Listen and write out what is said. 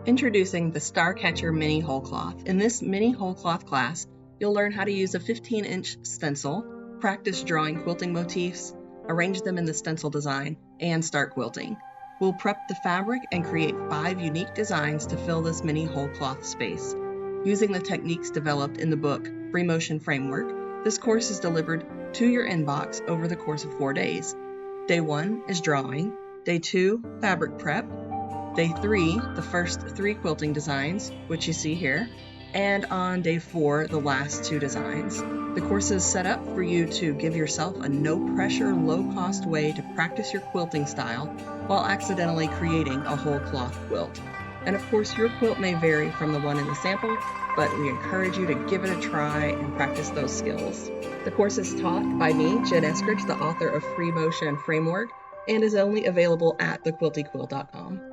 Introducing the Starcatcher Mini Wholecloth. In this mini wholecloth class, you'll learn how to use a 15-inch stencil, practice drawing quilting motifs, arrange them in the stencil design, and start quilting. We'll prep the fabric and create 5 unique designs to fill this mini wholecloth space. Using the techniques developed in the book Free-Motion Framework, this course is delivered to your inbox over the course of 4 days. Day 1 is drawing, Day 2, fabric prep, Day 3, the first 3 quilting designs, which you see here, and on Day 4, the last 2 designs. The course is set up for you to give yourself a no-pressure, low-cost way to practice your quilting style while accidentally creating a whole cloth quilt. And of course, your quilt may vary from the one in the sample, but we encourage you to give it a try and practice those skills. The course is taught by me, Jen Eskridge, the author of Free-Motion Framework, and is only available at thequiltyquill.com.